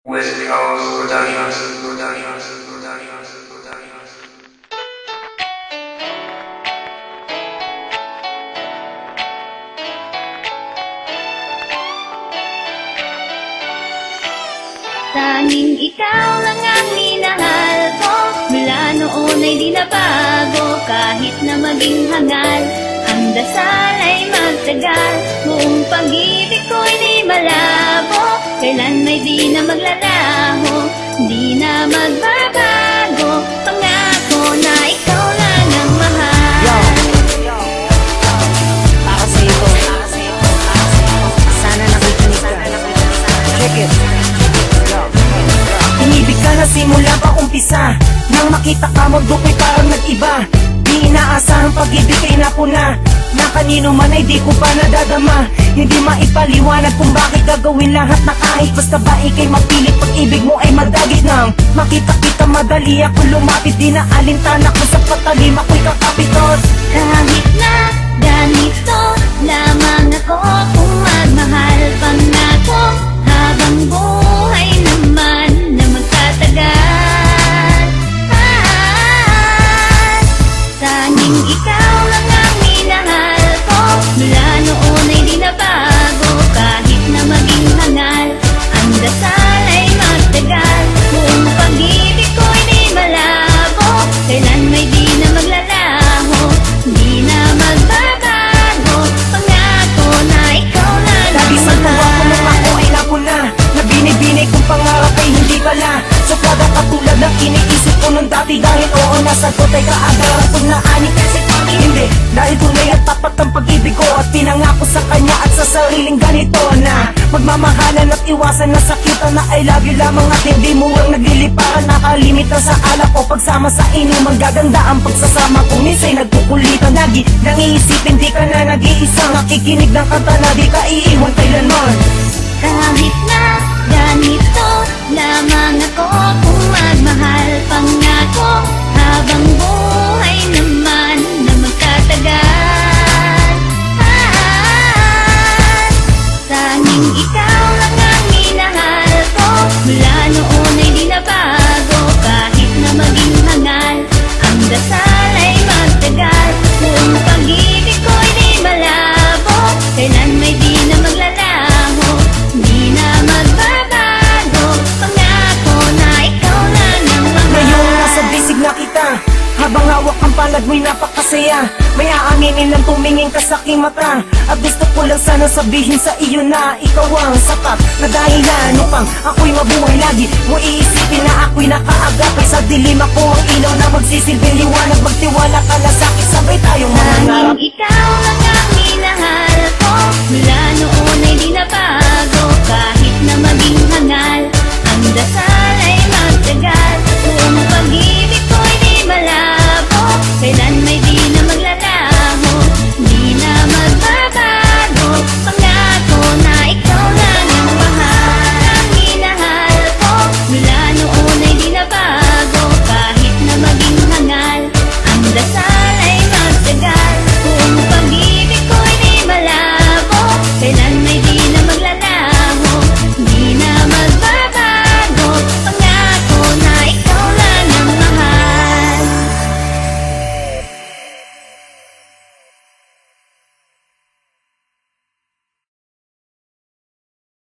West Coast Productions. Tanging ikaw lang ang minahal ko. Mula noon ay di nabago. Kahit na maging hangal, ang dasal ay magtagal. Buong pag-ibig ko'y di malabo. Kailan may di na maglalaho, di na magbabago. Pangako na ikaw lang ang mahal. Para sa iyo, sana nakikinig ka. Check it. Inibig ka na simula pa umpisa. Nang makita ka mundo ko'y parang nag-iba. Di inaasahang pag-ibig ay napuna. Na kanino man ay di ko pa nadadama. Hindi maipaliwanag kung bakit gagawin lahat na kahit basta ba ika'y mapilit. Pag-ibig mo ay madagit nang makita kita madali ako lumapit. Di na alintana ko sa patalim ako'y kakapitot. Kahit na ganito lamang ako kung magmahal pangako. Habang buhay naman na magtatagal. Tanging ikaw lang ang minahal ko. Mula noon ay di nabago. Kahit na maging hangal, ang dasal ay magtagal. Buong pag-ibig ko'y di malabo. Kailan may di na maglalaho, di na magbabago. Pangako na ikaw lang ang Lagi sa tuwa ko mahal. nung ako ay napuna. Na binibini kong pangarap ay hindi pala. So kada katulad ng iniisip ko nung dati. Dahil oo nasagot ay kaagaran kung naani kasi hindi. Dahil tunay at tapat ang pag-ibig ko. At pinangako sa kanya at sa sariling ganito na magmamahalan at iwasan na sakitan. Na I love you lamang at hindi mo ang nagliliparan. Nakalimit na sa alak ko pagsama sa inuman. Gaganda ang pagsasama kung minsa'y nagkukulitan. Lagi nang iisipin di ka na nag-iisa. Nakikinig ng kanta na di ka iiwan kailanman. Kahit na ganito lamang ako kung magmahal pangako. Habang buhay naman na magtatagal. Tanging ikaw lang ang minahal ko. Mula noon ay di nabago. Kahit na maging hangal, ang dasal ay magtagal. Buong pag-ibig ko'y di malabo. Kailan may di na maglalaho, di na magbabago. Pangako na ikaw lang ang mahal. Ngayong nasa bisig na kita, habang hawak ang palad mo'y napakasaya. May aaminin lang tumingin ka sa aking mata. At gusto ko lang sana sabihin sa iyo na ikaw ang sapat na dahilan upang ako'y mabuhay. Lagi mo iisipin na ako'y nakaagapay sa dilim. Ako ang ilaw na magsisilbing liwanag. Magtiwala ka lang sa'kin, sabay tayong manangarap. Tanging ikaw lang ang minahal ko. Mula